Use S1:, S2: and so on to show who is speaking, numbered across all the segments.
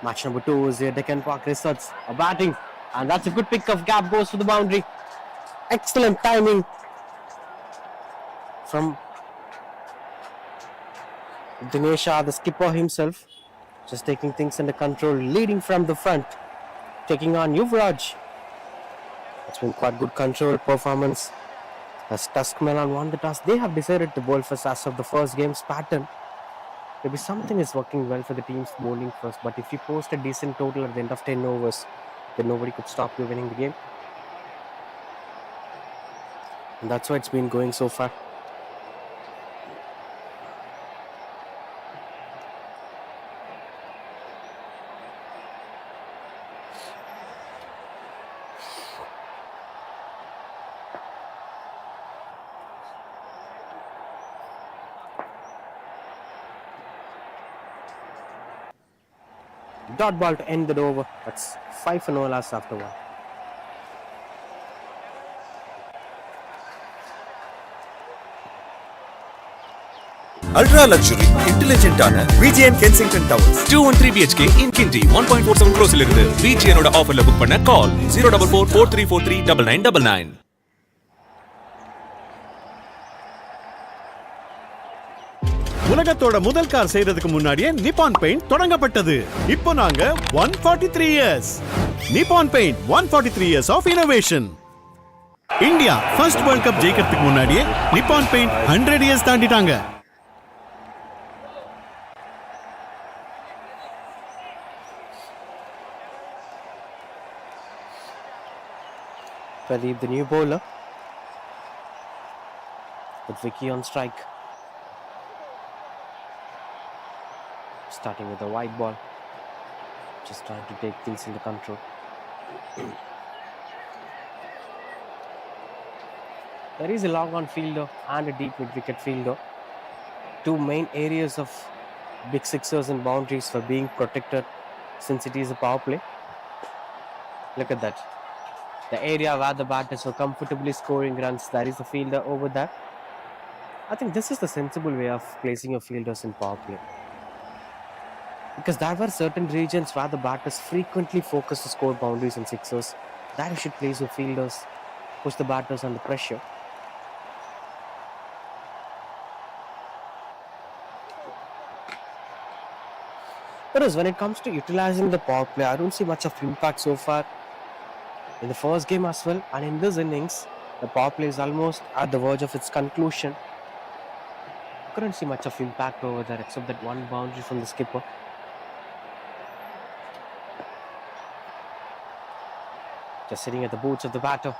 S1: Match number 2 is the Deccan Park Resorts batting, and that's a good pick of gap, goes to the boundary. Excellent timing from Dinesha, the skipper himself, just taking things under control, leading from the front, taking on Yuvraj. It's been quite good control performance as Tuskmelon won the toss. They have decided to bowl first as of the first game's pattern. Maybe something is working well for the team's bowling first, but if you post a decent total at the end of 10 overs, then nobody could stop you winning the game. And that's why it's been going so far. Dot ball to end the over. That's 5 for no loss after 1.
S2: Ultra luxury, intelligent ஆன VGN Kensington Towers 213 BHK in Kinji 1.47 crores இலிருந்து VGN ஓட ஆஃபர்ல book பண்ண கால் 04443439999.
S3: உலகத்தோட முதல் car செய்யறதுக்கு முன்னாடியே Nippon paint தொடங்கப்பட்டது. இப்போ நாங்க 143 years. Nippon paint 143 years of innovation. India first world cup ஜெயிக்கிறதுக்கு முன்னாடியே நிப்பான் பெயிண்ட் 100 years தாண்டிட்டாங்க.
S1: Pradeep, the new bowler, with Vicky on strike. Starting with a wide ball, just trying to take things into control. There is a long on fielder and a deep mid wicket fielder. Two main areas of big sixers and boundaries for being protected since it is a power play. Look at that. The area where the batters were comfortably scoring runs, there is a fielder over there. I think this is the sensible way of placing your fielders in power play. Because there were certain regions where the batters frequently focus to score boundaries and sixers. There you should place your fielders, push the batters under pressure. Whereas when it comes to utilizing the power play, I don't see much of impact so far in the first game as well. And in this innings, the power play is almost at the verge of its conclusion. Couldn't see much of impact over there except that one boundary from the skipper. Just sitting at the boots of the batter.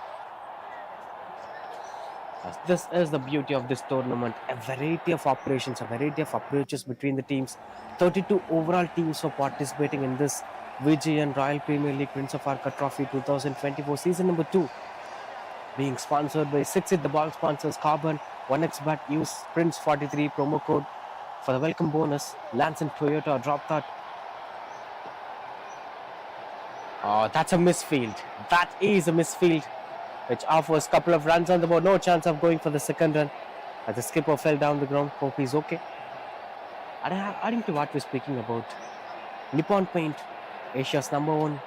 S1: This is the beauty of this tournament. A variety of operations, a variety of approaches between the teams. 32 overall teams are participating in this VGN Royal Premier League Prince of Arcot Trophy 2024 season number 2. Being sponsored by 6 Hit the Ball sponsors Carbon, 1xBet. Use Prince43 promo code for the welcome bonus. Lance and Toyota drop that. Oh, that's a misfield. That is a misfield, which offers a couple of runs on the board. No chance of going for the second run as the skipper fell down the ground. Hope he's okay. Adding to what we're speaking about, Nippon Paint, Asia's #1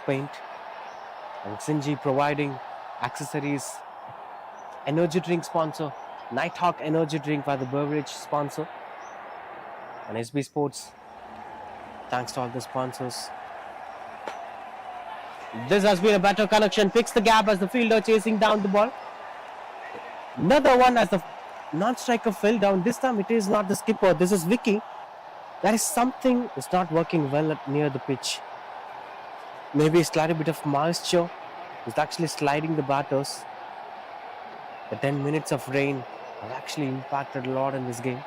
S1: paint, and Sinji providing accessories, energy drink sponsor, Nighthawk energy drink by the beverage sponsor, and SB Sports. Thanks to all the sponsors. This has been a better connection. Picks the gap as the fielder chasing down the ball. Another one as the non-striker fell down. This time it is not the skipper. This is Vicky. There is something is not working well near the pitch. Maybe a slight bit of moisture is actually sliding the batters. The 10 minutes of rain have actually impacted a lot in this game.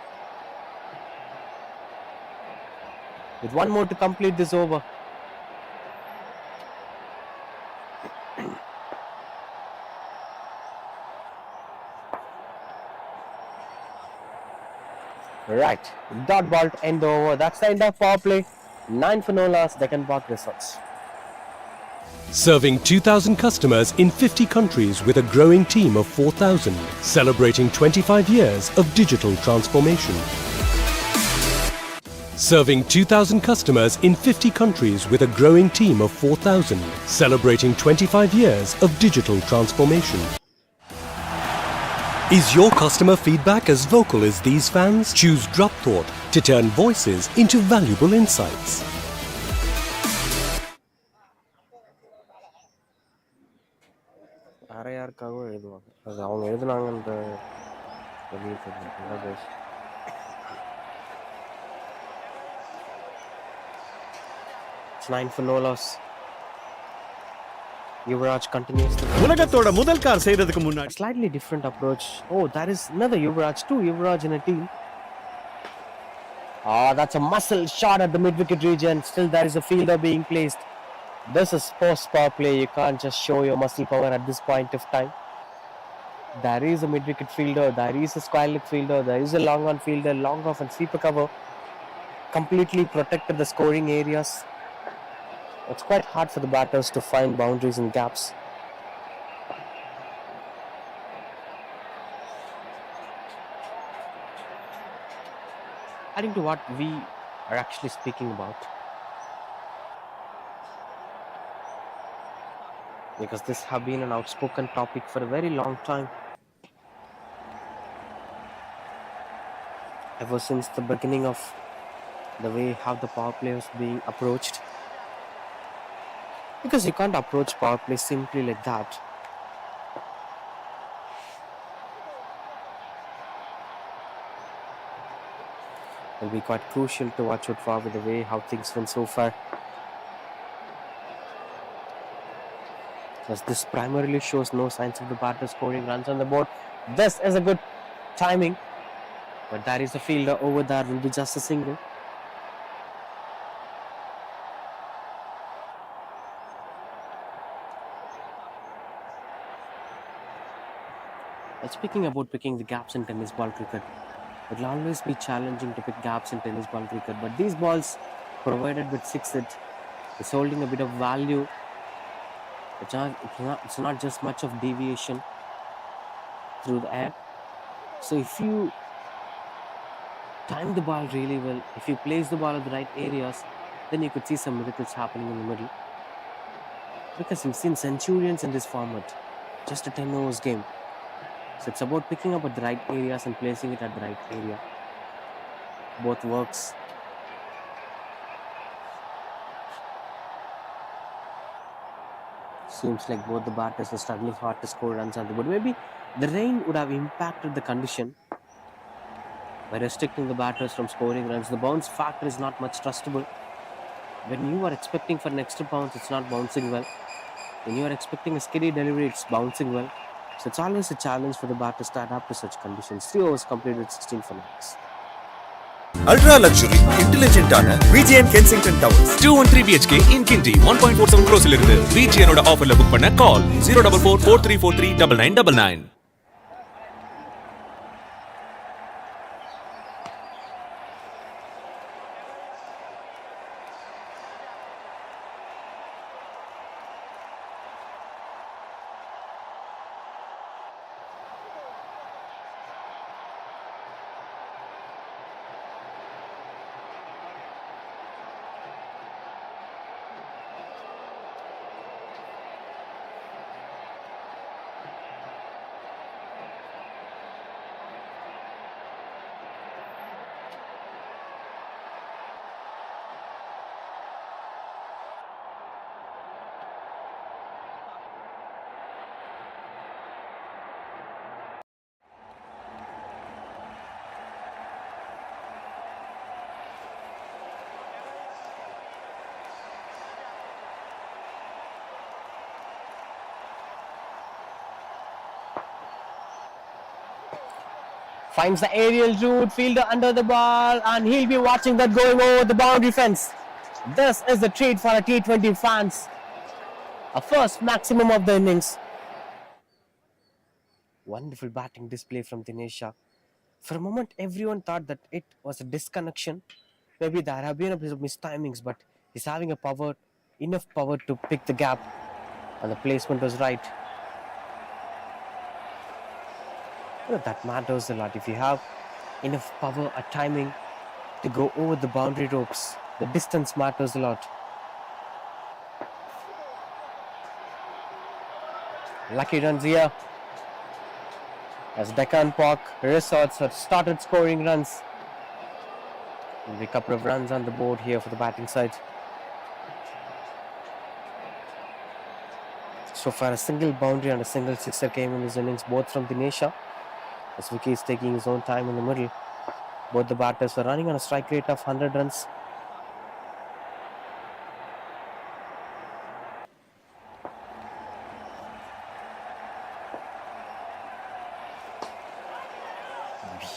S1: With one more to complete this over. Right, dot ball to end the over. That's the end of power play. 9 for no loss, Deccan Park Resorts.
S4: Serving 2,000 customers in 50 countries with a growing team of 4,000. Celebrating 25 years of digital transformation. Serving 2,000 customers in 50 countries with a growing team of 4,000. Celebrating 25 years of digital transformation. Is your customer feedback as vocal as these fans? Choose Drop Thought to turn voices into valuable insights.
S1: வேற யாருக்காகவும் எழுதுவாங்க. அது அவங்க எழுதுனாங்கன்ற வெளியே தெரியும். It's 9 for no loss. Yuvraj continues to
S3: உலகத்தோட முதல் car செய்யறதுக்கு முன்னாடி
S1: slightly different approach. Oh, that is another Yuvraj, two Yuvraj in a team. That's a muscle shot at the mid-wicket region. Still, there is a fielder being placed. This is post-power play. You can't just show your muscle power at this point of time. There is a mid-wicket fielder. There is a square leg fielder. There is a long-on fielder. Long off and sweeper cover. Completely protected the scoring areas. It's quite hard for the batters to find boundaries and gaps. Adding to what we are actually speaking about, because this have been an outspoken topic for a very long time, ever since the beginning of the way how the power play was being approached, because you can't approach power play simply like that. It'll be quite crucial to watch out for with the way how things went so far, as this primarily shows no signs of the batter scoring runs on the board. This is a good timing, but there is a fielder over there, will be just a single. Speaking about picking the gaps in tennis ball cricket, it will always be challenging to pick gaps in tennis ball cricket, but these balls provided with 6 hit is holding a bit of value. It's not just much of deviation through the air. So if you time the ball really well, if you place the ball at the right areas, then you could see some miracles happening in the middle, because we've seen centurions in this format, just a 10 overs game. So it's about picking up at the right areas and placing it at the right area. Both works. Seems like both the batters are struggling hard to score runs on the board. Maybe the rain would have impacted the condition by restricting the batters from scoring runs. The bounce factor is not much trustable. When you are expecting for an extra bounce, it's not bouncing well. When you are expecting a steady delivery, it's bouncing well. So it's always a challenge for the batters to adapt to such conditions. 3 overs completed 16 for 9.
S2: Ultra luxury, intelligent ஆன VGN Kensington Towers 213 BHK in Kinti 1.47 crores இருந்து VGN ஓட ஆஃபர்ல book பண்ண கால் 04443439999.
S1: Finds the aerial route, fielder under the ball, and he'll be watching that going over the boundary fence. This is the treat for a T20 fans. A first maximum of the innings. Wonderful batting display from Dinesha. For a moment, everyone thought that it was a disconnection. Maybe there have been a bit of mistimings, but he's having enough power to pick the gap, and the placement was right. That matters a lot. If you have enough power at timing, to go over the boundary ropes. The distance matters a lot. Lucky runs here as Deccan Park Resorts have started scoring runs. There'll be a couple of runs on the board here for the batting side. So far, a single boundary and a single sixer came in this innings, both from Dinesha, as Vicky is taking his own time in the middle. Both the batters were running on a strike rate of 100 runs.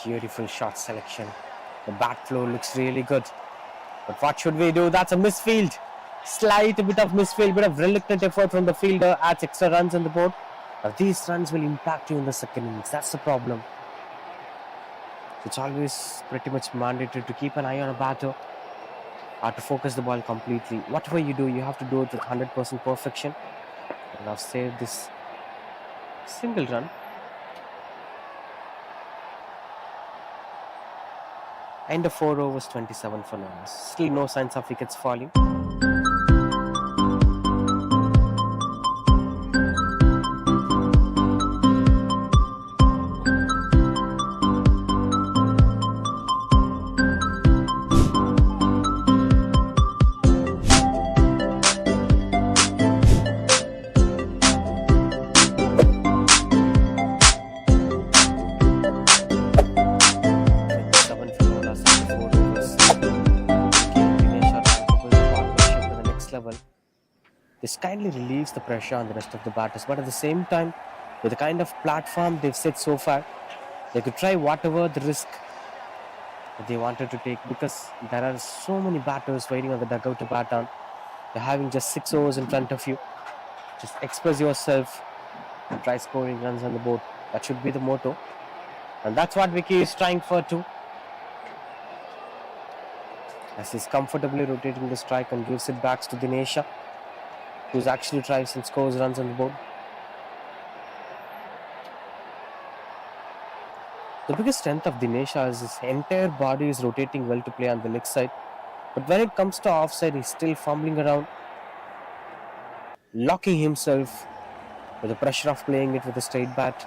S1: Beautiful shot selection. The bat flow looks really good. But what should we do? That's a misfield. Slight bit of misfield, bit of reluctant effort from the fielder, adds extra runs on the board. But these runs will impact you in the second innings. That's the problem. It's always pretty much mandatory to keep an eye on a batter or to focus the ball completely. Whatever you do, you have to do it with 100% perfection. And I've saved this single run. End of 4 overs, 27 for now. Still no signs of wickets falling. This kindly relieves the pressure on the rest of the batters, but at the same time, with the kind of platform they've set so far, they could try whatever the risk that they wanted to take, because there are so many batters waiting on the dugout to bat on. They're having just 6 overs in front of you. Just express yourself and try scoring runs on the board. That should be the motto, and that's what Vicky is trying for too, as he's comfortably rotating the strike and gives it back to Dinesha, who's actually tries and scores runs on the board. The biggest strength of Dinesha is his entire body is rotating well to play on the leg side. But when it comes to offside, he's still fumbling around, locking himself with the pressure of playing it with a straight bat.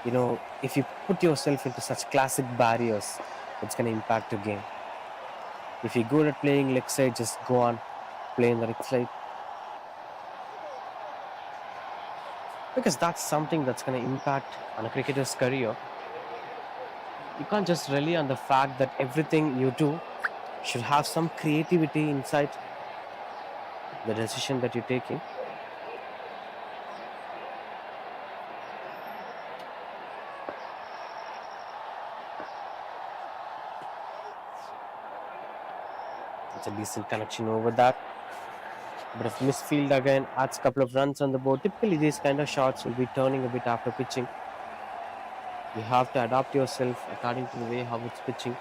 S1: You know, if you put yourself into such classic barriers, it's going to impact your game. If you're good at playing leg side, just go on, play in the leg side. Because that's something that's going to impact on a cricketer's career. You can't just rely on the fact that everything you do should have some creativity inside the decision that you're taking. It's a decent connection over that. But if misfield again adds a couple of runs on the board, typically these kind of shots will be turning a bit after pitching. You have to adapt yourself according to the way how it's pitching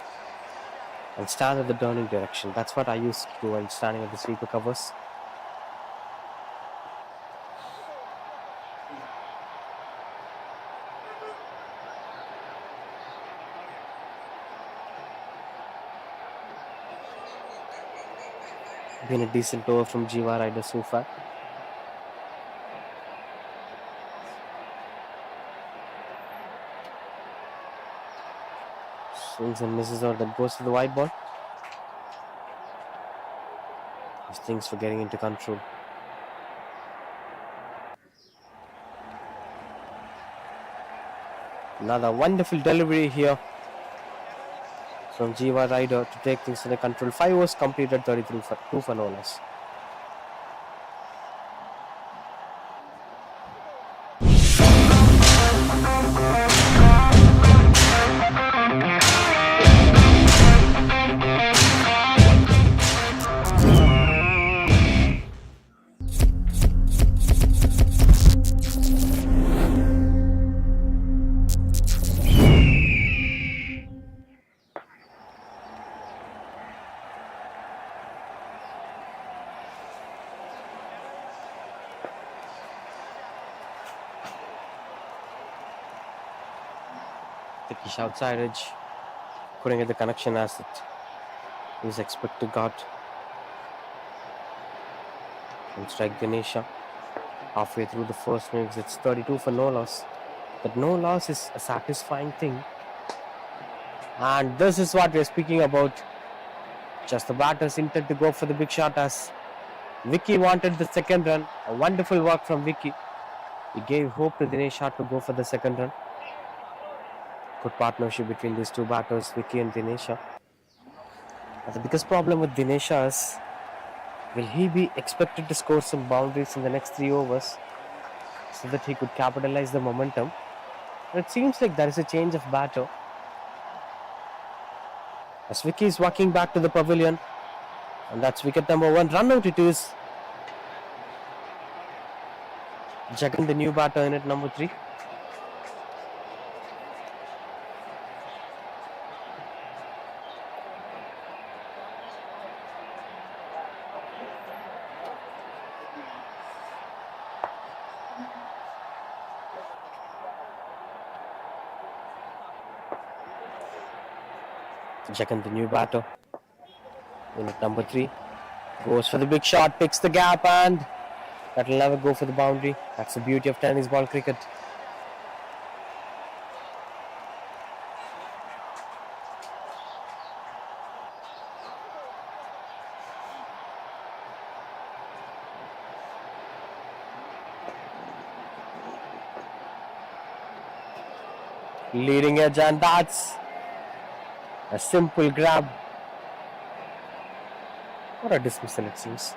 S1: and stand at the turning direction. That's what I used to do while standing at the sweeper covers. Been a decent over from Jiva Rider so far. Swings and misses out, that goes to the wide ball. These things were getting into control. Another wonderful delivery here from Jiva Rider to take things under control. 5 overs completed, 33 for 2 for no loss. Thickish outside edge. Couldn't get the connection as it is expected guard. And strike Ganesha. Halfway through the first innings, it's 32 for no loss. But no loss is a satisfying thing. And this is what we're speaking about. Just the batters intent to go for the big shot as Vicky wanted the second run. A wonderful work from Vicky. He gave hope to Dinesha to go for the second run. Good partnership between these two batters, Vicky and Dinesha. But the biggest problem with Dinesha is, will he be expected to score some boundaries in the next 3 overs so that he could capitalize the momentum? And it seems like there is a change of batter. As Vicky is walking back to the pavilion, and that's wicket number 1. Run out it is. Jagan, the new batter, in at number 3. Jagan, the new batter, in at number 3. Goes for the big shot, picks the gap, and that will never go for the boundary. That's the beauty of tennis ball cricket. Leading edge, and that's a simple grab. What a dismissal it seems.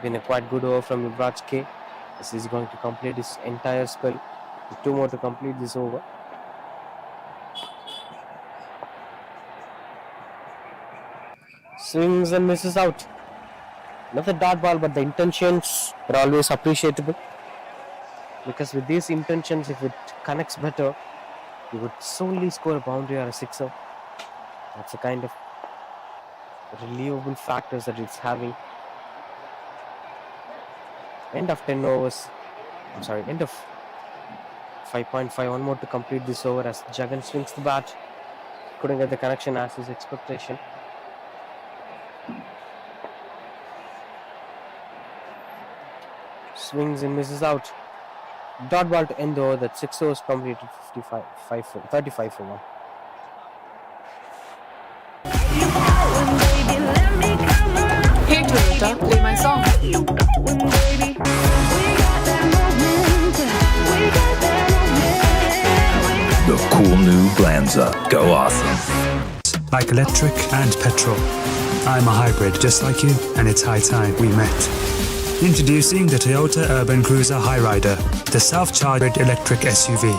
S1: Been a quite good over from Yuvraj K. As he's going to complete his entire spell. With 2 more to complete this over. Swings and misses out. Another dot ball, but the intentions are always appreciable. Because with these intentions, if it connects better, you would solely score a boundary or a sixer. That's the kind of reliable factors that it's having. End of 10 overs. I'm sorry, end of 5.5. 1 more to complete this over as Jagan swings the bat. Couldn't get the connection as his expectation. Swings and misses out. Dot ball to end the over. That 6 overs completed. 35 for 1.
S5: Hey Toyota, play my song.
S6: The cool new Glanza. Go awesome.
S7: Like electric and petrol. I'm a hybrid just like you, and it's high time we met. Introducing the Toyota Urban Cruiser Highrider, the self-charged electric SUV.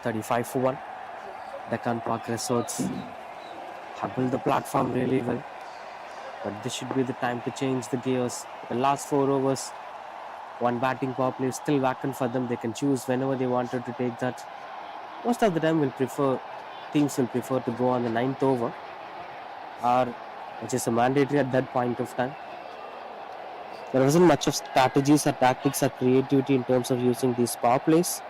S1: $35 for 1. Deccan Park Resorts have built the platform really well. But this should be the time to change the gears. The last 4 overs, 1 batting power play is still vacant for them. They can choose whenever they wanted to take that. Most of the time teams will prefer to go on the 9th over, or which is a mandatory at that point of time. There wasn't much of strategies or tactics or creativity in terms of using these power plays.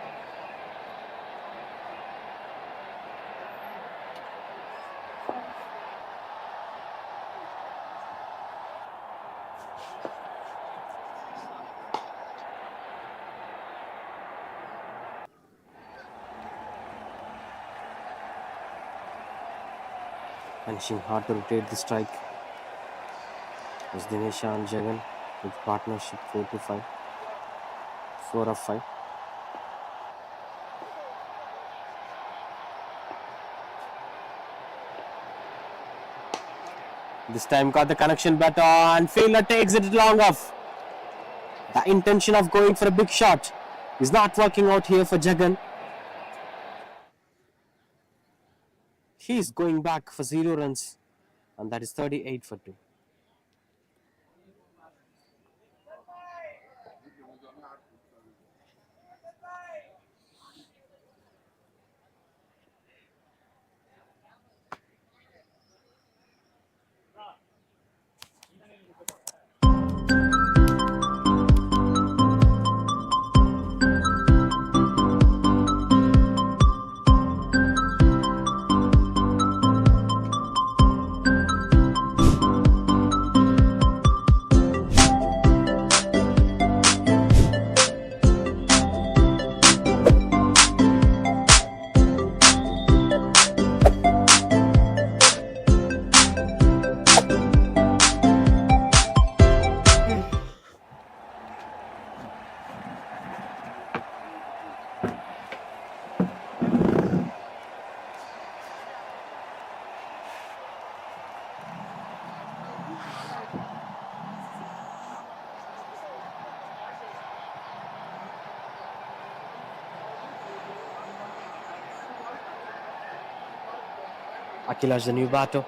S1: Finishing hard to rotate the strike is Dinesha and Jagan with partnership 4 of 5. This time got the connection better and fielder takes it long off. The intention of going for a big shot is not working out here for Jagan. He's going back for 0 runs, and that is 38 for 2. Akila's the new batter.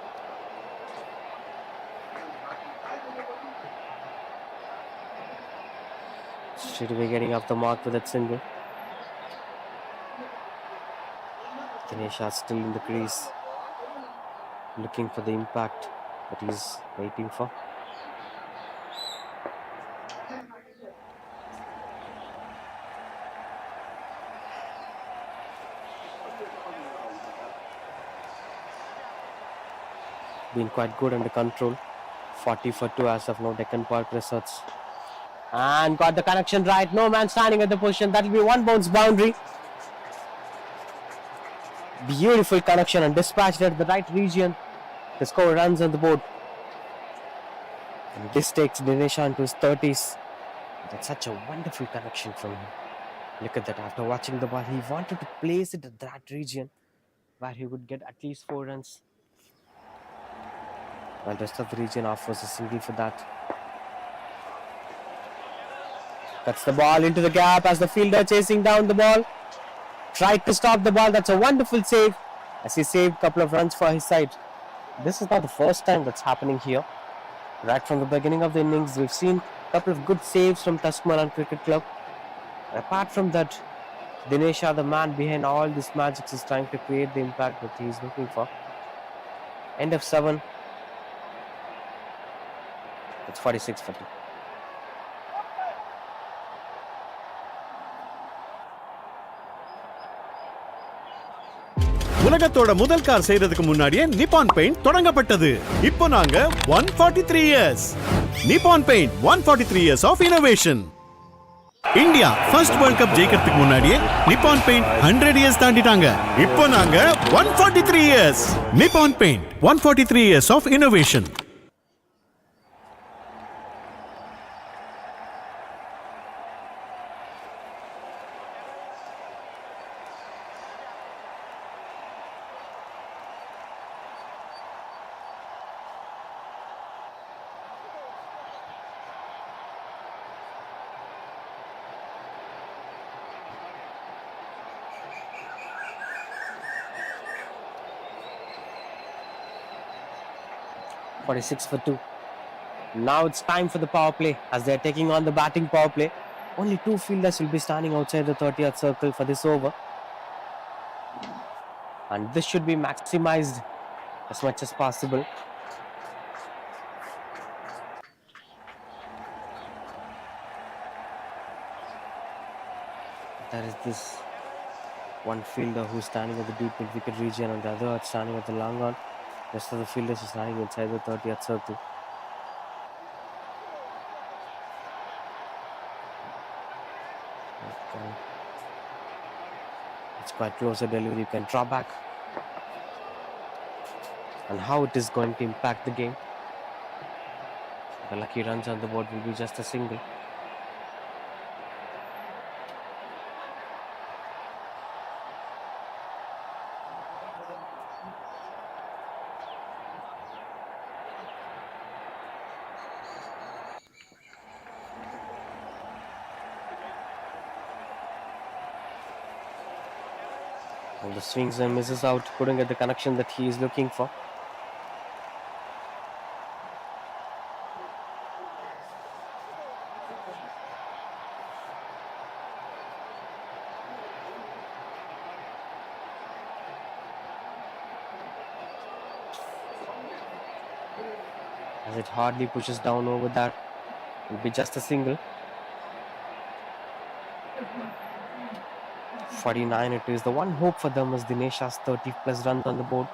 S1: Straight away getting off the mark with that single. Dinesha still in the crease, looking for the impact that he's waiting for. Been quite good under control. 40 for 2 as of now, Deccan Park Resorts. And got the connection right. No man standing at the position. That will be one bounce boundary. Beautiful connection and dispatched at the right region. The score runs on the board. And this takes Dinesha into his 30s. That's such a wonderful connection from him. Look at that. After watching the ball, he wanted to place it at that region where he would get at least 4 runs. While the rest of the region offers a single for that. Cuts the ball into the gap as the fielder chasing down the ball. Tried to stop the ball. That's a wonderful save as he saved a couple of runs for his side. This is not the first time that's happening here. Right from the beginning of the innings, we've seen a couple of good saves from Tuskmelon Cricket Club. Apart from that, Dinesha, the man behind all this magic, is trying to create the impact that he is looking for. End of 7. It's 46 for 2.
S3: உலகத்தோட முதல் car செய்யறதுக்கு முன்னாடியே Nippon paint தொடங்கப்பட்டது. இப்போ நாங்க 143 years. Nippon paint 143 years of innovation. India first world cup ஜெயிக்கிறதுக்கு முன்னாடியே Nippon Paint 100 years தாண்டிட்டாங்க. இப்போ நாங்க 143 years. Nippon paint 143 years of innovation.
S1: .46 for 2. Now it's time for the power play as they're taking on the batting power play. Only 2 fielders will be standing outside the 30th circle for this over. And this should be maximized as much as possible. There is this one fielder who's standing at the deep mid-wicket region and the other are standing at the long on. Rest of the fielders are standing inside the 30th circle. Okay. It's quite closer delivery. You can draw back. And how it is going to impact the game. The lucky runs on the board will be just a single. And the swings and misses out, couldn't get the connection that he is looking for. As it hardly pushes down over that, it will be just a single. 49 it is. The one hope for them was Dinesha's 30 plus runs on the board,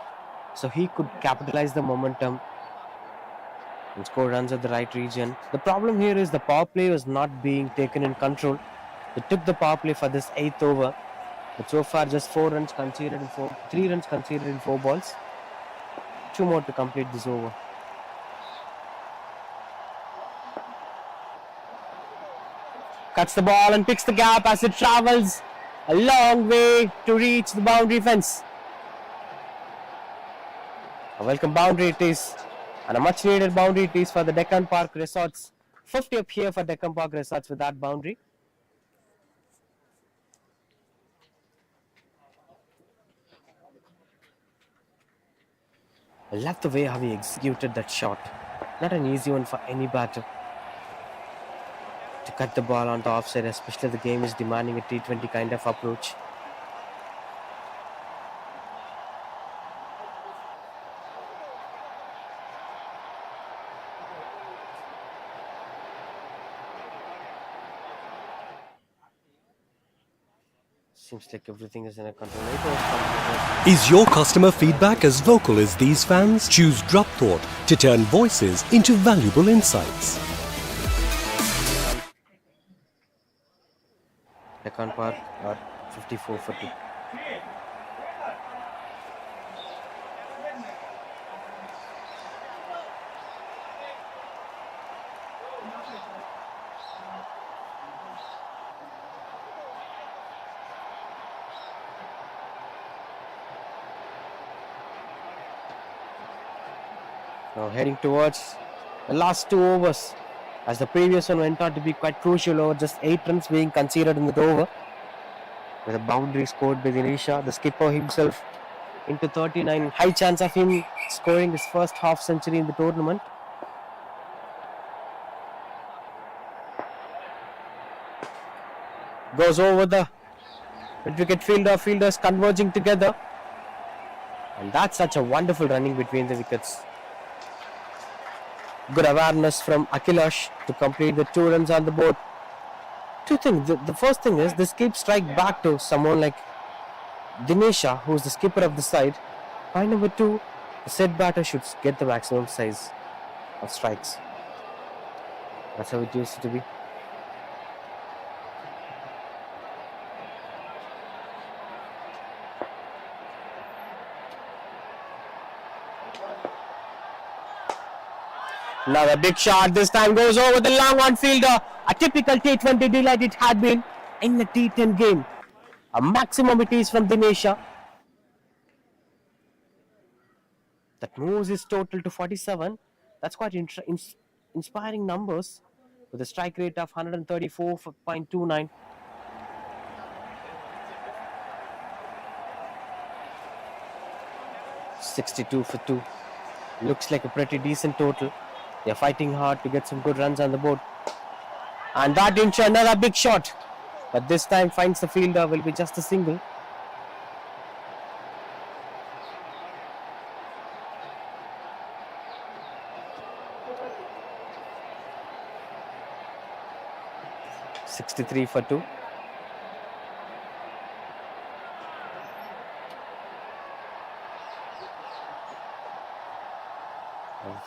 S1: so he could capitalize the momentum and score runs at the right region. The problem here is the power play was not being taken in control. They took the power play for this 8th over, but so far just 3 runs conceded in 4 balls. 2 more to complete this over. Cuts the ball and picks the gap as it travels a long way to reach the boundary fence. A welcome boundary it is, and a much needed boundary it is for the Deccan Park Resorts. 50 up here for Deccan Park Resorts with that boundary. I love the way how he executed that shot. Not an easy one for any batter to cut the ball on the offside, especially the game is demanding a T20 kind of approach. Seems like everything is in a control.
S4: Is your customer feedback as vocal as these fans? Choose Drop Thought to turn voices into valuable insights.
S1: Deccan Park are 54 for 2. Now heading towards the last 2 overs, as the previous one went on to be quite crucial over, just 8 runs being conceded in the over, with a boundary scored by Dinesha, the skipper himself, into 39. High chance of him scoring his first half century in the tournament. Goes over the wicket fielders converging together, and that's such a wonderful running between the wickets. Good awareness from Akhilesh to complete the 2 runs on the board. 2 things. The first thing is this keeps strike back to someone like Dinesha, who is the skipper of the side. Point number 2, the set batter should get the maximum size of strikes. That's how it used to be. Another big shot, this time goes over the long on fielder. A typical T20 delight it had been in the T10 game. A maximum it is from Dinesha. That moves his total to 47. That's quite inspiring numbers, with a strike rate of 134.29. .62 for 2. Looks like a pretty decent total. They're fighting hard to get some good runs on the board. And that into another big shot. But this time finds the fielder, will be just a single. .63 for 2.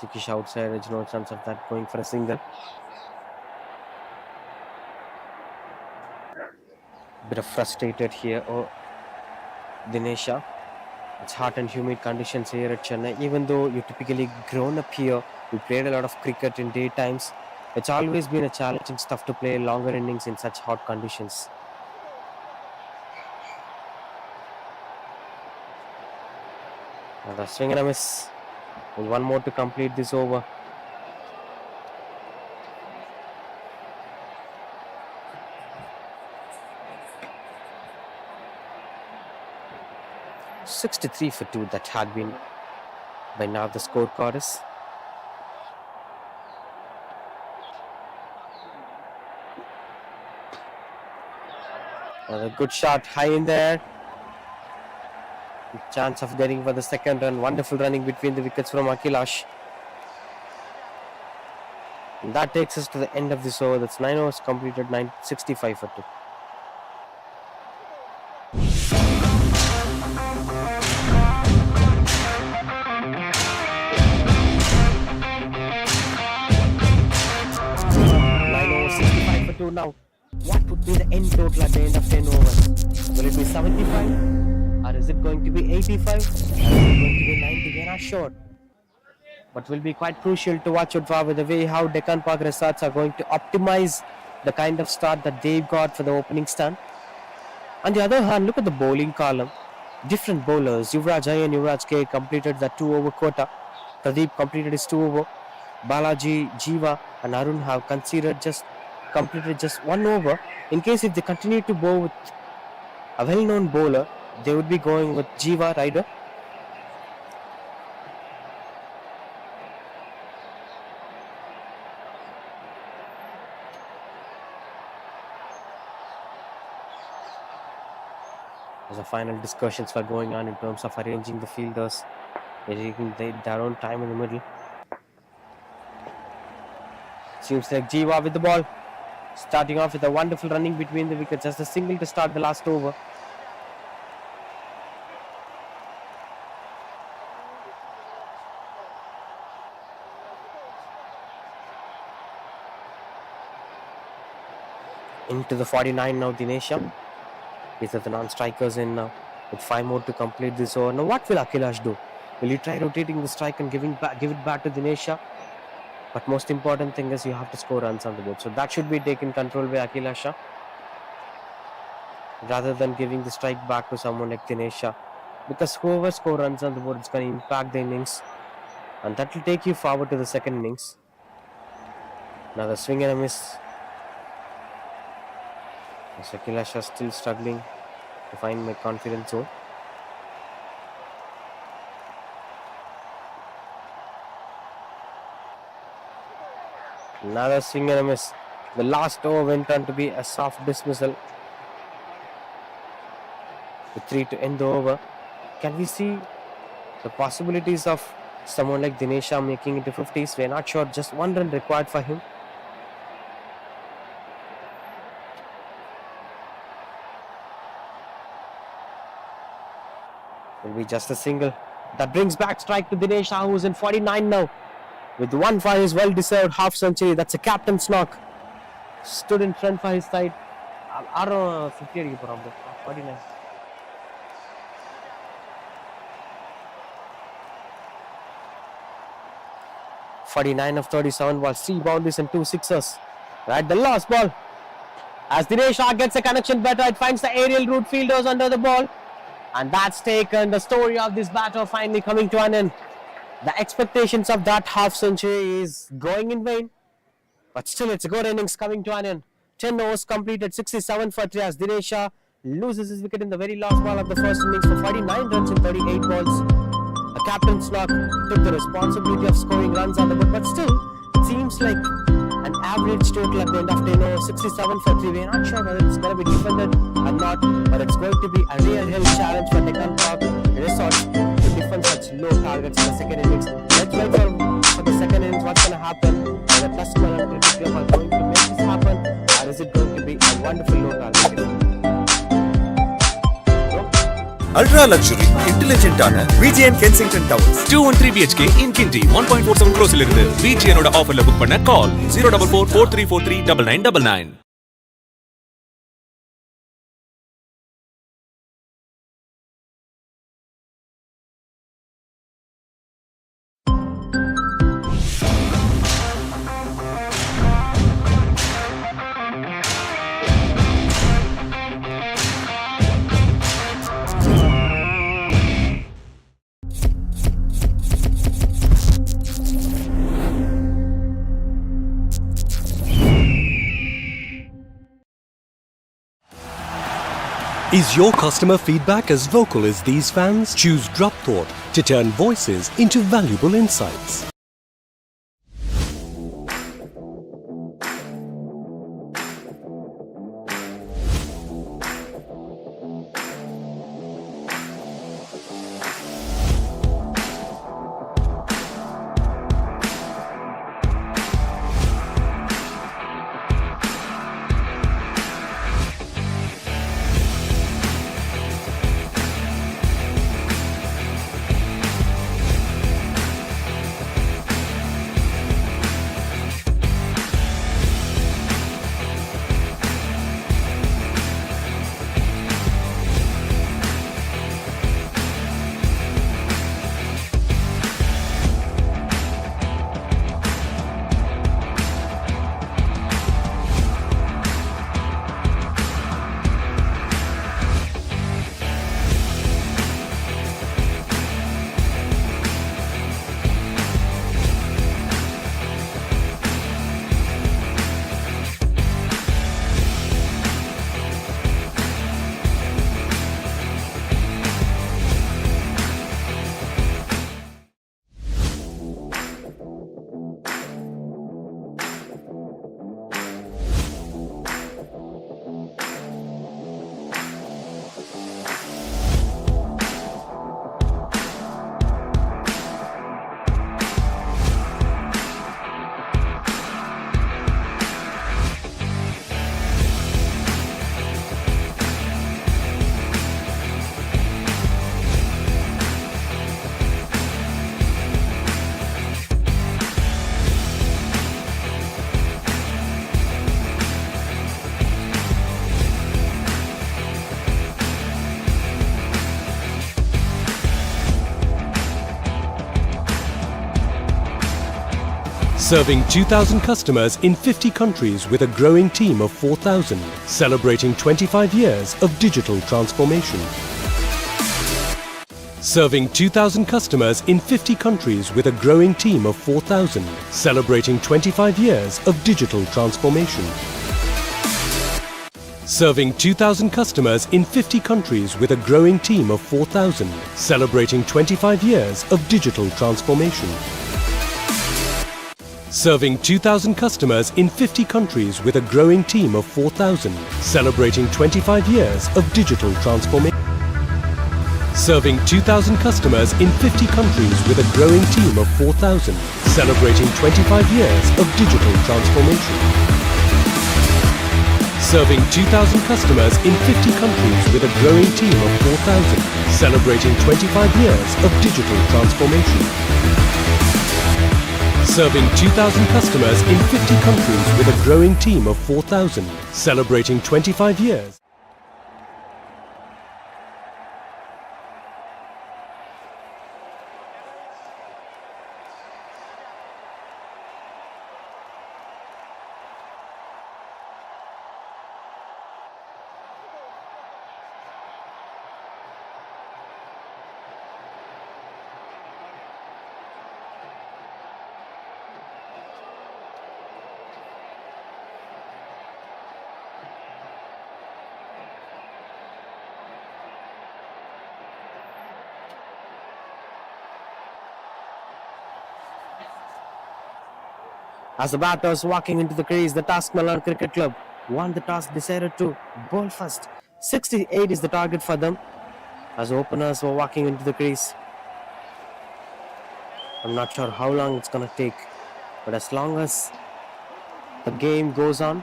S1: Tikish outside, there's no chance of that going for a single. Bit of frustrated here, Dinesha. It's hot and humid conditions here at Chennai. Even though you typically grown up here, we played a lot of cricket in daytimes. It's always been a challenging stuff to play longer innings in such hot conditions. Another swing and a miss. With 1 more to complete this over. .63 for 2, that had been by now the scorecard is. Another good shot high in there. Chance of getting for the second run. Wonderful running between the wickets from Akhilesh. And that takes us to the end of this over. That's 9 overs completed, 65 for 2. Now, what would be the end total at the end of 10 overs? Will it be 75? Or is it going to be 85? Or is it going to be 90? We're not sure. But will be quite crucial to watch out for with the way how Deccan Park Resorts are going to optimize the kind of start that they've got for the opening stand. On the other hand, look at the bowling column. Different bowlers. Yuvraj I and Yuvraj K completed that 2 over quota. Pradeep completed his 2 over. Balaji, Jiva and Arun have completed just 1 over. In case if they continue to bowl with a well-known bowler, they would be going with Jiva Rider. The final discussions were going on in terms of arranging the fielders. They're taking their own time in the middle. Seems like Jiva with the ball. Starting off with a wonderful running between the wickets. Just a single to start the last over. Into the 49 now, Dinesha. These are the non-strikers in now. With 5 more to complete this over. Now what will Akhilash do? Will he try rotating the strike and give it back to Dinesha? But most important thing is you have to score runs on the board. So that should be taken control by Akhilasha. Rather than giving the strike back to someone like Dinesha. Because whoever scores runs on the board is going to impact the innings. And that will take you forward to the second innings. Now the swing and a miss. Akhilasha still struggling to find my confidence zone. Another swing and a miss. The last over went on to be a soft dismissal. With 3 to end the over. Can we see the possibilities of someone like Dinesha making it to 50s? We're not sure. Just 1 run required for him. Will be just a single. That brings back strike to Dinesha, who's in 49 now. With 1 for his well-deserved half century. That's a captain's knock. Stood in front for his side. 50 49. (49 of 37 balls, 3 boundaries and 2 sixers. Right, the last ball. As Dinesha gets a connection better, it finds the aerial route fielders under the ball. And that's taken the story of this batter finally coming to an end. The expectations of that half century is going in vain. But still, it's a good innings coming to an end. 10 overs completed, 67 for 3 as Dinesha loses his wicket in the very last ball of the first innings for 49 runs in 38 balls. The captain's knock took the responsibility of scoring runs on the board, but still, it seems like an average total at the end of 10 overs, 67 for 3. We're not sure whether it's going to be defended or not, but it's going to be a real hell challenge for Deccan Resorts to defend such low targets in the second innings. Let's wait for the second innings. What's going to happen? The Tuskmelon cricket club are going to make this happen, or is it going to be a wonderful low target?
S2: Ultra luxury, intelligent ஆன VGN Kensington Towers 213 BHK in Kinti 1.47 crores இருந்து VGN ஓட ஆஃபர்ல book பண்ண கால் 04443439999.
S4: Is your customer feedback as vocal as these fans? Choose Drop Thought to turn voices into valuable insights. Serving 2,000 customers in 50 countries with a growing team of 4,000, celebrating 25 years of digital transformation. Serving 2,000 customers in 50 countries with a growing team of 4,000, celebrating 25 years of digital transformation. Serving 2,000 customers in 50 countries with a growing team of 4,000, celebrating 25 years of digital transformation. Serving 2,000 customers in 50 countries with a growing team of 4,000, celebrating 25 years of digital transformation. Serving 2,000 customers in 50 countries with a growing team of 4,000, celebrating 25 years of digital transformation. Serving 2,000 customers in 50 countries with a growing team of 4,000, celebrating 25 years of digital transformation. Serving 2,000 customers in 50 countries with a growing team of 4,000, celebrating 25 years.
S1: As the batters walking into the crease, the Tuskmelon Cricket Club won the toss, decided to bowl first. 68 is the target for them as openers were walking into the crease. I'm not sure how long it's going to take, but as long as the game goes on,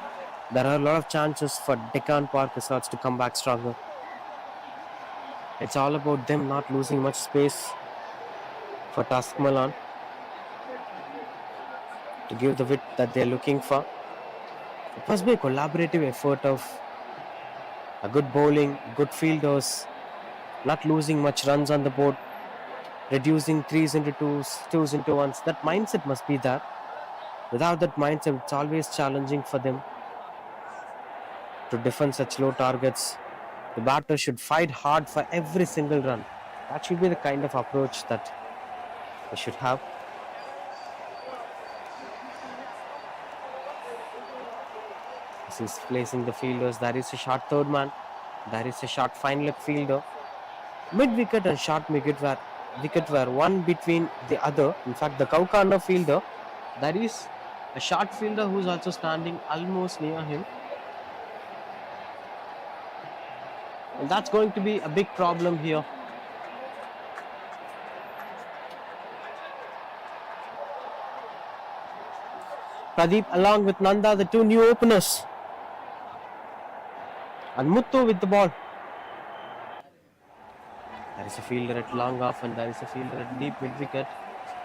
S1: there are a lot of chances for Deccan Park Resorts to come back stronger. It's all about them not losing much space for Tuskmelon to give the width that they're looking for. It must be a collaborative effort of a good bowling, good fielders, not losing much runs on the board, reducing threes into twos, twos into ones. That mindset must be there. Without that mindset, it's always challenging for them to defend such low targets. The batter should fight hard for every single run. That should be the kind of approach that they should have. This is placing the fielders. There is a short third man. There is a short fine leg fielder. Mid wicket and short wicket were one between the other. In fact, the cow corner fielder, there is a short fielder who's also standing almost near him. And that's going to be a big problem here. Pradeep along with Nanda, the two new openers. And Muthu with the ball. There is a fielder at long off and there is a fielder at deep mid wicket.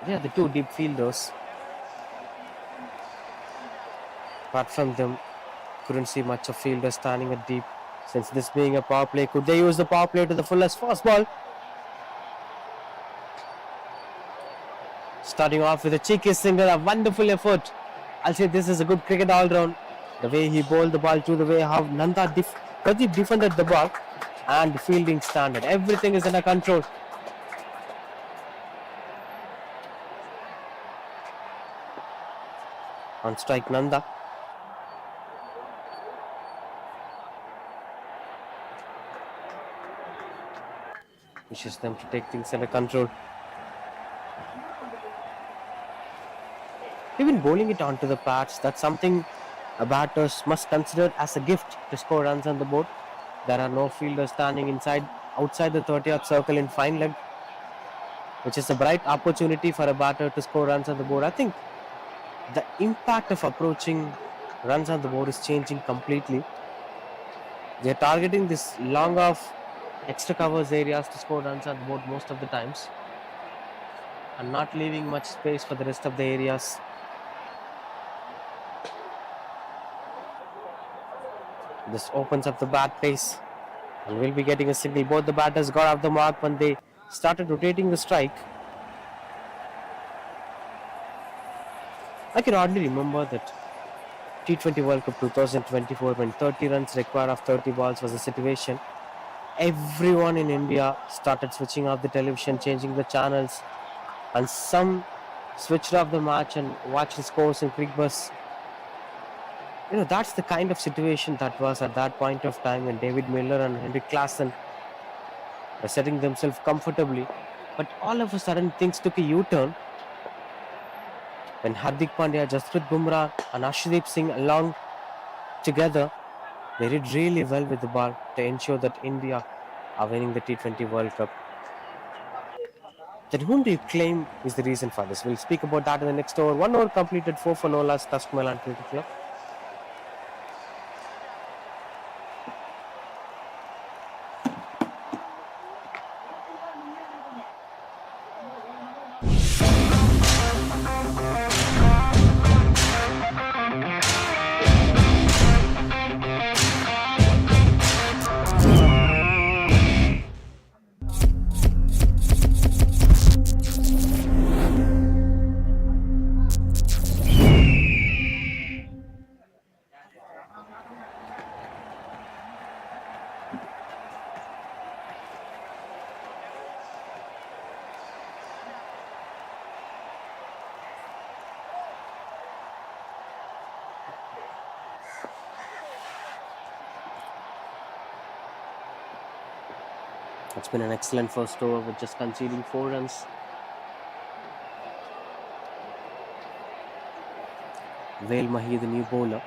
S1: They are the two deep fielders. Apart from them, couldn't see much of fielders standing at deep. Since this being a power play, could they use the power play to the fullest? Fast ball. Starting off with a cheeky single, a wonderful effort. I'll say this is a good cricket all round. The way he bowled the ball to, the way how Pradeep defended the ball, and the fielding standard. Everything is under control. On strike, Nanda. Wishes them to take things under control. Even bowling it onto the pads, that's something a batters must consider as a gift to score runs on the board. There are no fielders standing outside the 30-yard circle in fine leg, which is a bright opportunity for a batter to score runs on the board. I think the impact of approaching runs on the board is changing completely. They are targeting this long off extra covers areas to score runs on the board most of the times, and not leaving much space for the rest of the areas. This opens up the bat pace and we'll be getting a single. Both the batters got off the mark when they started rotating the strike. I can hardly remember that T20 World Cup 2024 when 30 runs required of 30 balls was the situation. Everyone in India started switching off the television, changing the channels, and some switched off the match and watched the scores in quick bursts. That's the kind of situation that was at that point of time when David Miller and Henrik Klassen were setting themselves comfortably. But all of a sudden, things took a U-turn when Hardik Pandya, Jasprit Bumrah, and Arshdeep Singh along together, they did really well with the ball to ensure that India are winning the T20 World Cup. Then whom do you claim is the reason for this? We'll speak about that in the next over. 1 over completed, 4 for no loss, Tuskmelon Cricket Club. It's been an excellent first over with just conceding 4 runs. Vail Mahi, the new bowler,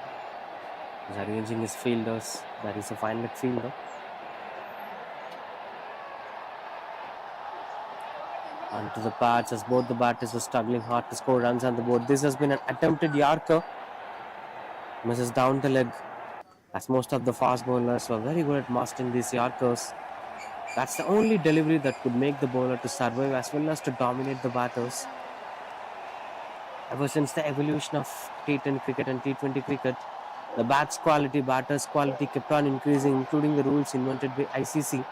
S1: is arranging his fielders. That is a fine leg fielder. Onto the pads as both the batters were struggling hard to score runs on the board. This has been an attempted Yorker. Misses down the leg, as most of the fast bowlers were very good at mastering these Yorkers. That's the only delivery that could make the bowler to survive as well as to dominate the batters. Ever since the evolution of T10 cricket and T20 cricket, the batters' quality kept on increasing, including the rules invented by ICC.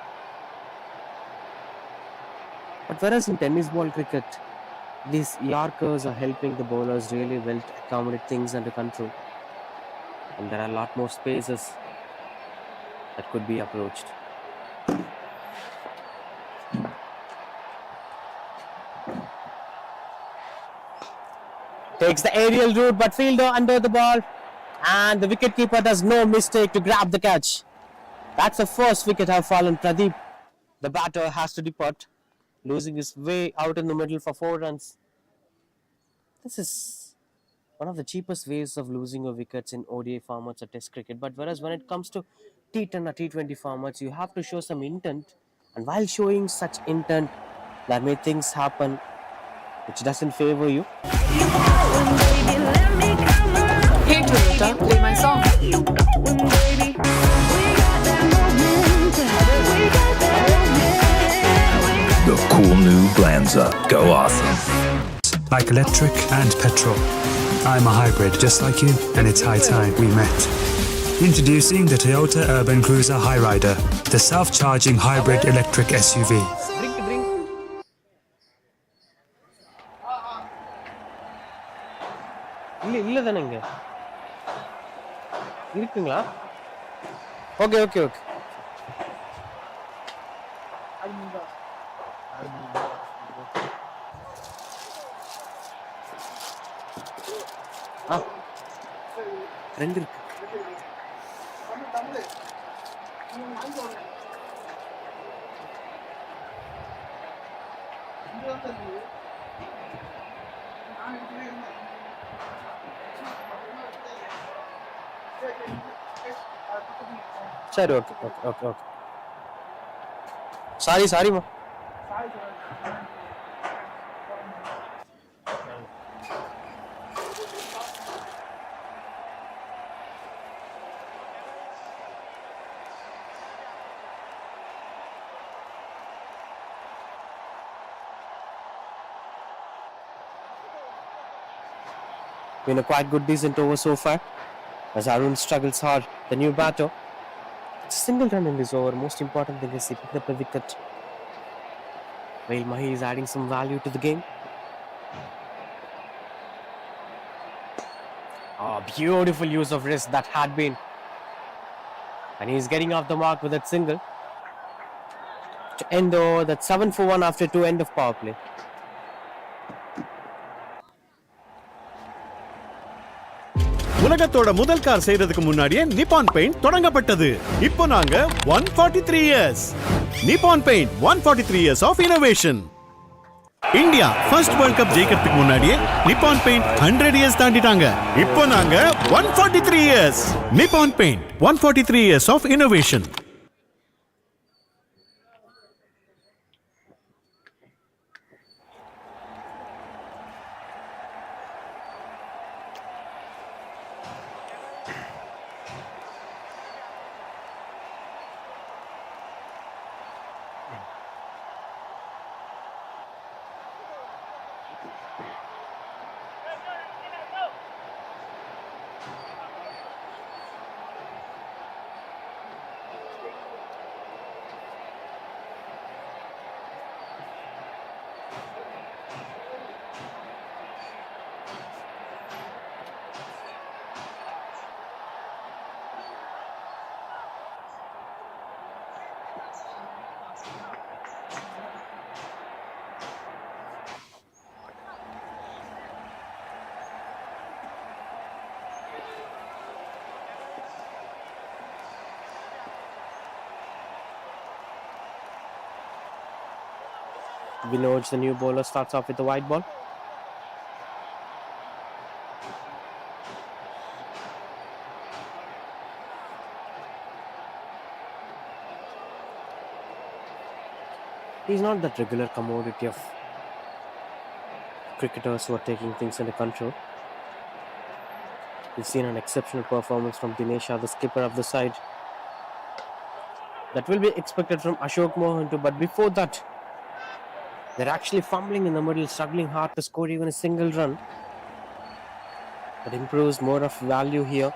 S1: But whereas in tennis ball cricket, these Yorkers are helping the bowlers really well to accommodate things under control. And there are a lot more spaces that could be approached. Takes the aerial route, but fielder under the ball, and the wicketkeeper does no mistake to grab the catch. That's the first wicket have fallen. Pradeep, the batter, has to depart, losing his way out in the middle for 4 runs. This is one of the cheapest ways of losing your wickets in ODI formats or Test cricket. But whereas when it comes to T10 or T20 formats, you have to show some intent, and while showing such intent, there may things happen which doesn't favor you.
S5: Hey Toyota, play my song.
S6: The cool new Glanza. Go awesome.
S7: Like electric and petrol. I'm a hybrid just like you, and it's high time we met. Introducing the Toyota Urban Cruiser Highrider, the self-charging hybrid electric SUV.
S1: Drink. இல்ல தானேங்க இருக்குங்களா? Okay. ரெண்டு இருக்கு. சரி okay. சாரிம்மா. Been a quite good decent over so far as Arun struggles hard, the new batter. It's a single run in this over. Most important thing is he picked up a wicket. Vail Mahi is adding some value to the game. Oh, beautiful use of wrist that had been. And he's getting off the mark with that single. To end the over, that's 7 for 1 after 2 end of power play.
S3: உலகத்தோட முதல் car செய்யறதுக்கு முன்னாடியே Nippon paint தொடங்கப்பட்டது. இப்போ நாங்க 143 years. Nippon paint 143 years of innovation. India first world cup ஜெயிக்கிறதுக்கு முன்னாடியே Nippon Paint 100 years தாண்டிட்டாங்க. இப்போ நாங்க 143 years. Nippon paint 143 years of innovation.
S1: Vinod, the new bowler, starts off with the wide ball. He's not that regular commodity of cricketers who are taking things under control. We've seen an exceptional performance from Dinesh, the skipper of the side. That will be expected from Ashok Mohan too, but before that, they're actually fumbling in the middle, struggling hard to score even a single run. That improves more of value here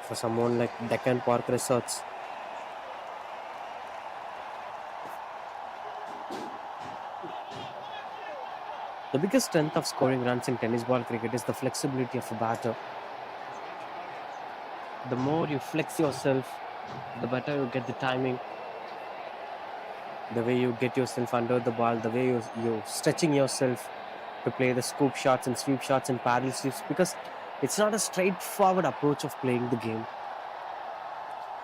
S1: for someone like Deccan Park Resorts. The biggest strength of scoring runs in tennis ball cricket is the flexibility of a batter. The more you flex yourself, the better you get the timing. The way you get yourself under the ball, the way you're stretching yourself to play the scoop shots and sweep shots and paddle sweeps, because it's not a straightforward approach of playing the game.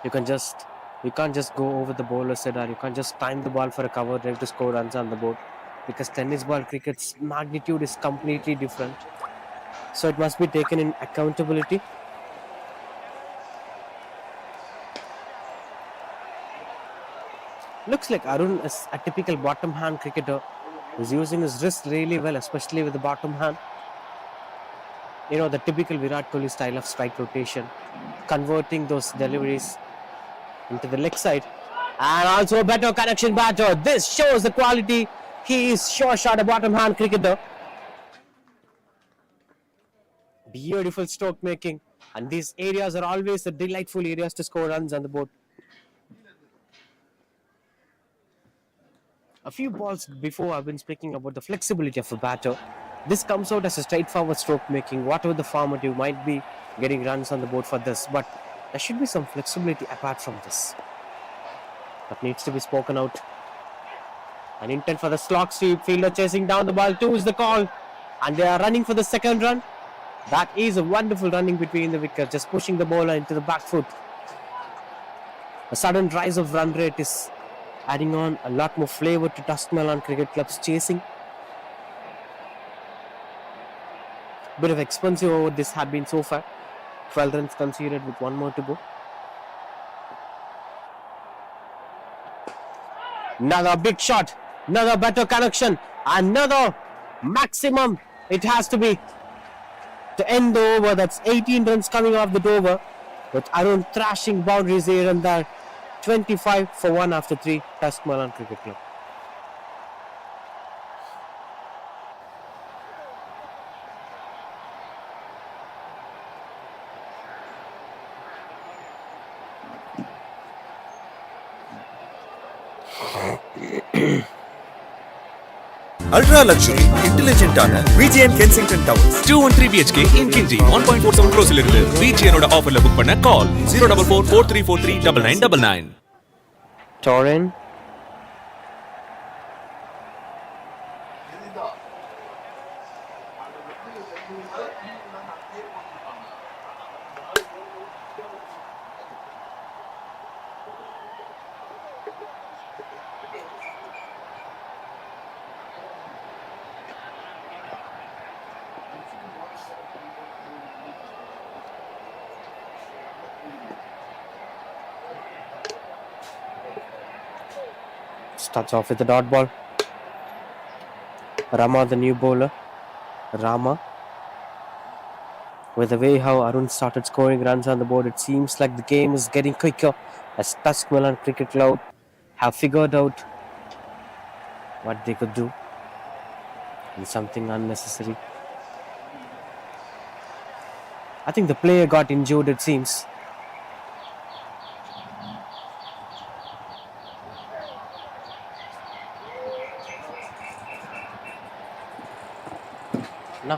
S1: You can't just go over the bowler's head, or you can't just time the ball for a cover drive to score runs on the board, because tennis ball cricket's magnitude is completely different. So it must be taken in accountability. Looks like Arun is a typical bottom hand cricketer. He's using his wrist really well, especially with the bottom hand. You know, the typical Virat Kohli style of strike rotation, converting those deliveries into the leg side. And also a better connection batter. This shows the quality. He is sure shot a bottom hand cricketer. Beautiful stroke making. And these areas are always the delightful areas to score runs on the board. A few balls before, I've been speaking about the flexibility of a batter. This comes out as a straightforward stroke making, whatever the format you might be getting runs on the board for this, but there should be some flexibility apart from this. That needs to be spoken out. An intent for the slog sweep, fielder chasing down the ball, 2 is the call, and they are running for the second run. That is a wonderful running between the wickets, just pushing the bowler into the back foot. A sudden rise of run rate is adding on a lot more flavor to Tuskmelon Cricket Club's chasing. Bit of expensive over this had been so far. 12 runs conceded with 1 more to go. Another big shot, another better connection, another maximum it has to be to end the over. That's 18 runs coming off the over, with Arun thrashing boundaries here and there. 25 for 1 after 3, Tuskmelon Cricket Club.
S2: Ultra luxury, intelligent ஆன VGN Kensington Towers 213 BHK in Kinji 1.47 crores இருந்து VGN ஓட ஆஃபர்ல book பண்ண கால் 04443439999.
S1: Torin. Starts off with the dot ball. Rama, the new bowler. Rama. With the way how Arun started scoring runs on the board, it seems like the game is getting quicker as Tuskmelon Cricket Club have figured out what they could do. And something unnecessary. I think the player got injured, it seems. No.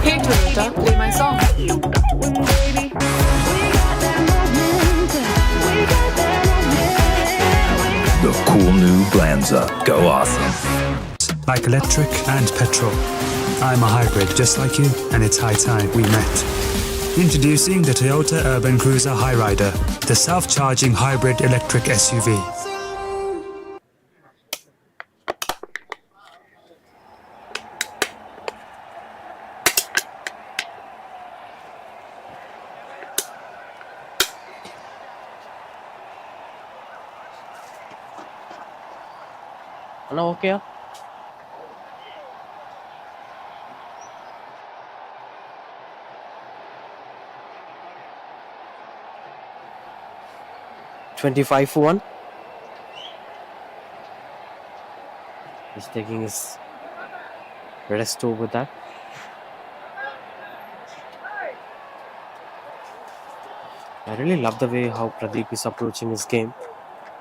S5: Hey Toyota, play my song.
S6: The cool new Glanza. Go awesome.
S7: Like electric and petrol. I'm a hybrid just like you, and it's high time we met. Introducing the Toyota Urban Cruiser Highrider, the self-charging hybrid electric SUV.
S1: No, okay. $25 for 1. He's taking his rest over that. I really love the way how Pradeep is approaching his game.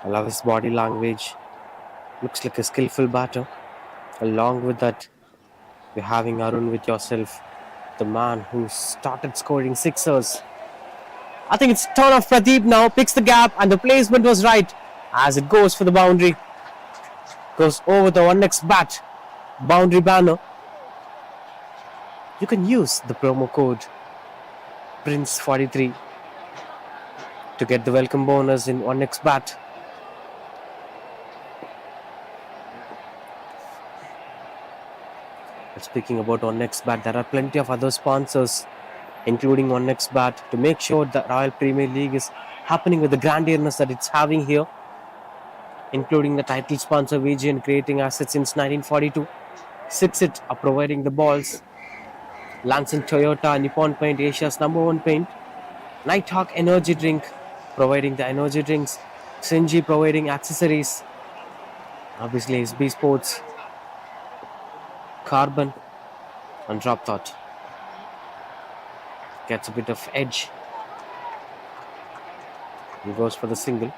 S1: I love his body language. Looks like a skillful batter. Along with that, you're having Arun with yourself, the man who started scoring sixers. I think it's turn of Pradeep now, picks the gap, and the placement was right as it goes for the boundary. Goes over the one next bat, boundary banner. You can use the promo code Prince 43 to get the welcome bonus in 1x bat. But speaking about 1x bat, there are plenty of other sponsors, including 1x bat, to make sure that Royal Premier League is happening with the grandiousness that it's having here, including the title sponsor VGN, creating assets since 1942. Sixit are providing the balls. Lansing Toyota, Nippon Paint, Asia's #1 paint. Nighthawk Energy Drink, providing the energy drinks. Senji providing accessories. Obviously, SB Sports, Carbon, and Drop Thought. Gets a bit of edge. He goes for the single.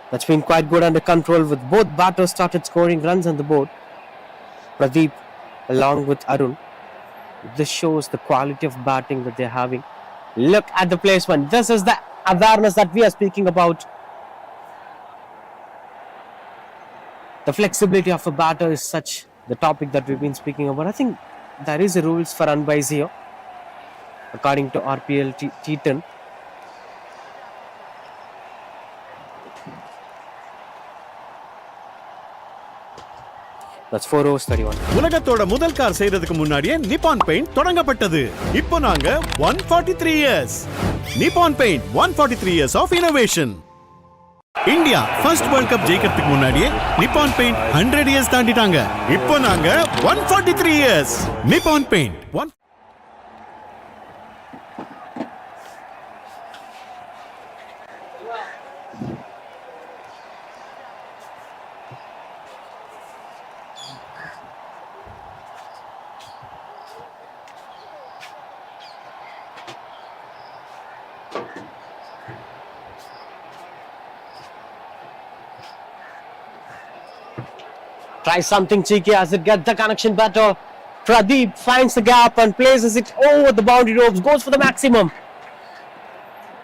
S1: That's been quite good under control, with both batters started scoring runs on the board. Pradeep along with Arun. This shows the quality of batting that they're having. Look at the placement. This is the awareness that we are speaking about. The flexibility of a batter is such the topic that we've been speaking about. I think there is a rules for unbies here, according to RPL T10. That's 4 overs 31.
S3: உலகத்தோட முதல் car செய்யறதுக்கு முன்னாடியே Nippon paint தொடங்கப்பட்டது. இப்போ நாங்க 143 years. Nippon paint 143 years of innovation. India first world cup ஜெயிக்கிறதுக்கு முன்னாடியே Nippon Paint 100 years தாண்டிட்டாங்க. இப்போ நாங்க 143 years. Nippon paint
S1: Try something cheeky as it gets the connection better. Pradeep finds the gap and places it over the boundary ropes. Goes for the maximum.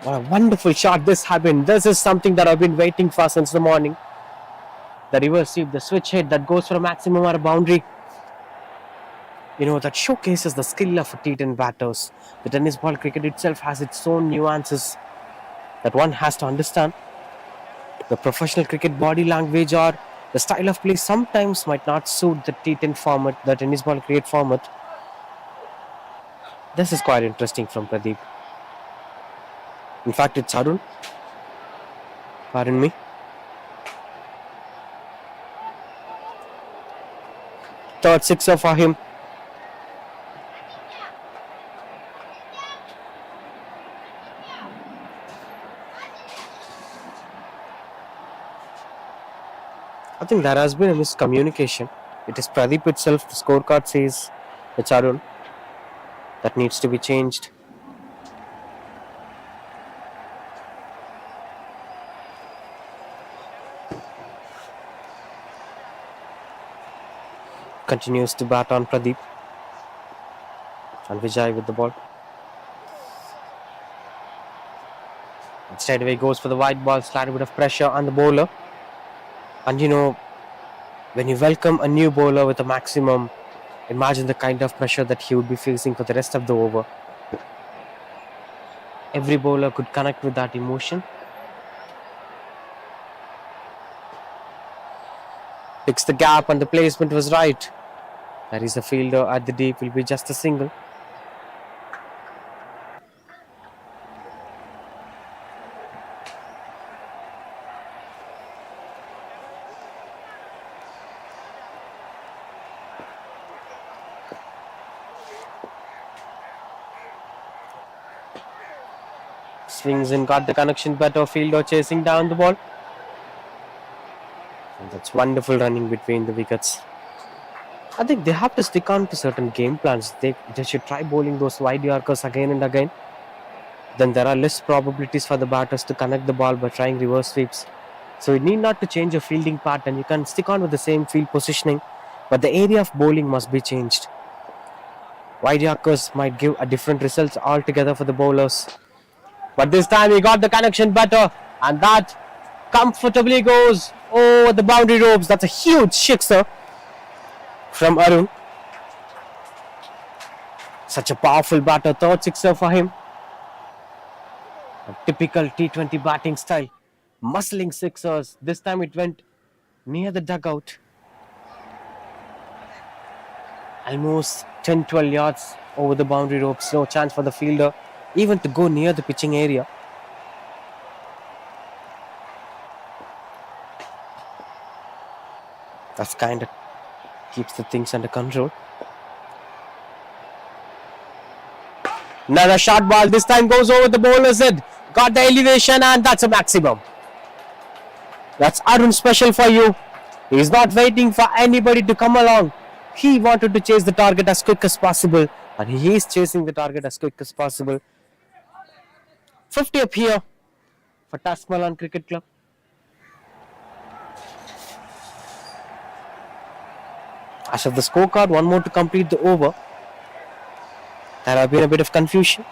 S1: What a wonderful shot this happened. This is something that I've been waiting for since the morning. The reverse sweep, the switch hit that goes for a maximum or a boundary. You know, that showcases the skill of T10 batters. The tennis ball cricket itself has its own nuances that one has to understand. The professional cricket body language or the style of play sometimes might not suit the T10 format, the tennis ball cricket format. This is quite interesting from Pradeep. In fact, it's Arun. Pardon me. Third sixer for him. I think there has been a miscommunication. It is Pradeep itself. The scorecard says it's Arun. That needs to be changed. Continues to bat on Pradeep. And Vijay with the ball. And straight away goes for the wide ball. Slight bit of pressure on the bowler. And you know, when you welcome a new bowler with a maximum, imagine the kind of pressure that he would be facing for the rest of the over. Every bowler could connect with that emotion. Picks the gap and the placement was right. There is a fielder at the deep, will be just a single. Swings in, got the connection better. Fielder chasing down the ball. And that's wonderful running between the wickets. I think they have to stick on to certain game plans. They should try bowling those wide Yorkers again and again. Then there are less probabilities for the batters to connect the ball by trying reverse sweeps. So you need not to change your fielding pattern. You can stick on with the same field positioning, but the area of bowling must be changed. Wide Yorkers might give a different results altogether for the bowlers. But this time he got the connection better, and that comfortably goes over the boundary ropes. That's a huge sixer from Arun. Such a powerful batter, third sixer for him. A typical T20 batting style. Muscling sixers. This time it went near the dugout. Almost 10-12 yards over the boundary ropes. No chance for the fielder even to go near the pitching area. That's kind of keeps the things under control. Another short ball. This time goes over the bowler's head. Got the elevation and that's a maximum. That's Arun special for you. He's not waiting for anybody to come along. He wanted to chase the target as quick as possible. And he is chasing the target as quick as possible. 50 up here for Tuskmelon Cricket Club. As of the scorecard, one more to complete the over. There have been a bit of confusion.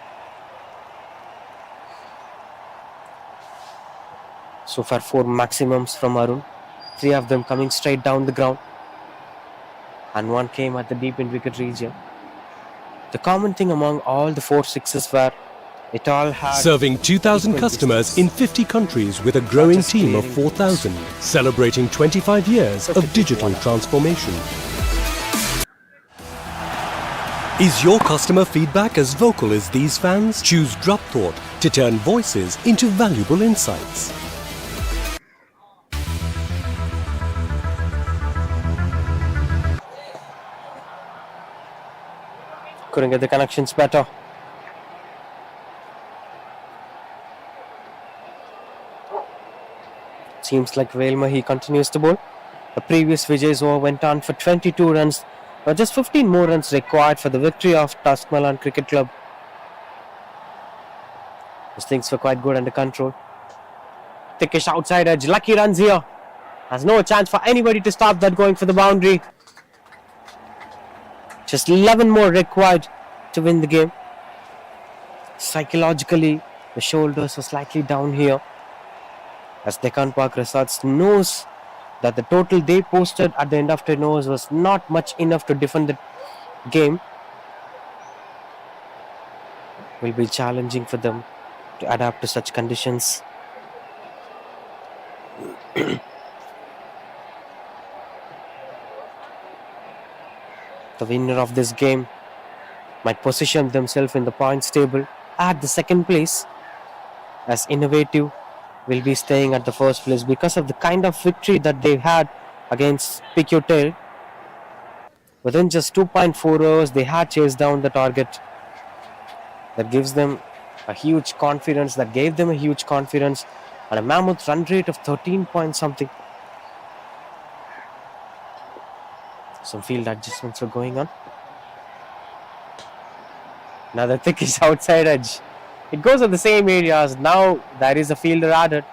S1: So far 4 maximums from Arun. 3 of them coming straight down the ground. And 1 came at the deep in wicket region. The common thing among all the 4 sixes were it all had...
S4: Serving 2,000 customers in 50 countries with a growing team of 4,000. Celebrating 25 years of digital transformation. Is your customer feedback as vocal as these fans? Choose Drop Thought to turn voices into valuable insights.
S1: Couldn't get the connections better. Seems like Velma, he continues to bowl. The previous Vijay's over went on for 22 runs. But just 15 more runs required for the victory of Tuskmelon Cricket Club. Those things were quite good under control. Thickish outside edge. Lucky runs here. Has no chance for anybody to stop that going for the boundary. Just 11 more required to win the game. Psychologically, the shoulders were slightly down here. As Deccan Park Resorts knows that the total they posted at the end of 10 overs was not much enough to defend the game. Will be challenging for them to adapt to such conditions. The winner of this game might position themselves in the points table at the second place, as Innovative will be staying at the first place because of the kind of victory that they had against Picotel. Within just 2.4 hours, they had chased down the target. That gives them a huge confidence, that gave them a huge confidence, and a mammoth run rate of 13 point something. Some field adjustments are going on. Another thickish outside edge. It goes at the same areas. Now there is a fielder added.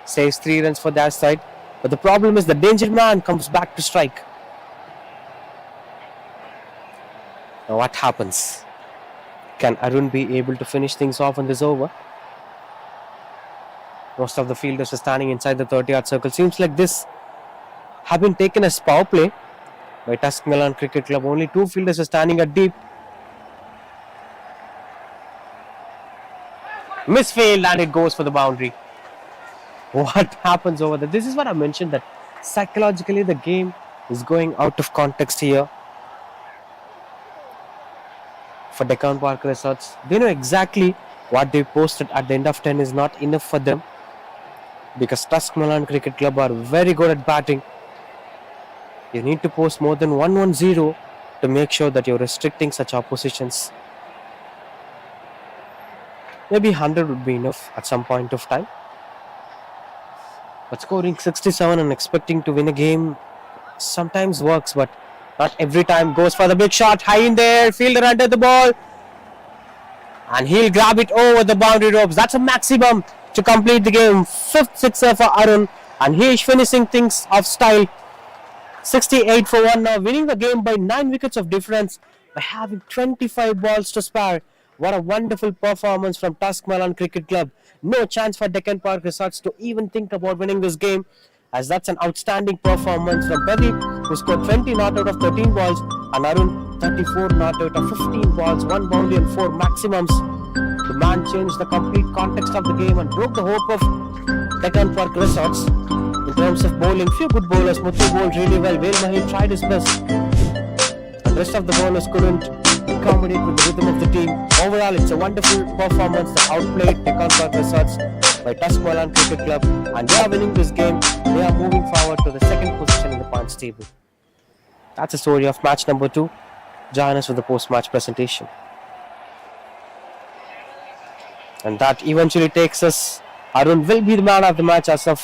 S1: Saves 3 runs for their side. But the problem is the danger man comes back to strike. Now what happens? Can Arun be able to finish things off in this over? Most of the fielders are standing inside the 30-yard circle. Seems like this have been taken as power play by Tuskmelon Cricket Club. Only 2 fielders are standing at deep. Misfield and it goes for the boundary. What happens over there? This is what I mentioned, that psychologically the game is going out of context here. For Deccan Park Resorts, they know exactly what they posted at the end of 10 is not enough for them, because Tuskmelon Cricket Club are very good at batting. You need to post more than 110 to make sure that you're restricting such oppositions. Maybe 100 would be enough at some point of time. But scoring 67 and expecting to win a game sometimes works, but not every time. Goes for the big shot, high in there, fielder under the ball. And he'll grab it over the boundary ropes. That's a maximum to complete the game. 5th sixer for Arun. And he is finishing things off style. 68 for 1 now, winning the game by 9 wickets of difference by having 25 balls to spare. What a wonderful performance from Tuskmelon Cricket Club. No chance for Deccan Park Resorts to even think about winning this game, as that's an outstanding performance from Pradeep, who scored 20 not out of 13 balls, and Arun, 34 not out of 15 balls, 1 boundary and 4 maximums. The man changed the complete context of the game and broke the hope of Deccan Park Resorts. In terms of bowling, few good bowlers. Muthu bowled really well. Vail Mahim tried his best. The rest of the bowlers couldn't accommodate with the rhythm of the team. Overall, it's a wonderful performance that outplayed Deccan Park Resorts by Tuskmelon Cricket Club, and they are winning this game. They are moving forward to the second position in the points table. That's the story of match number 2. Join us with the post-match presentation. And that eventually takes us. Arun will be the man of the match, as of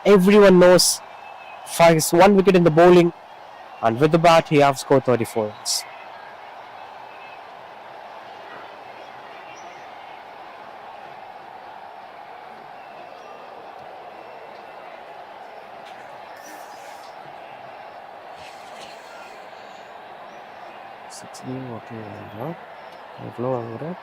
S1: everyone knows. Finds 1 wicket in the bowling, and with the bat he has scored 34 runs. எவ்வளோ வாங்குகிறேன்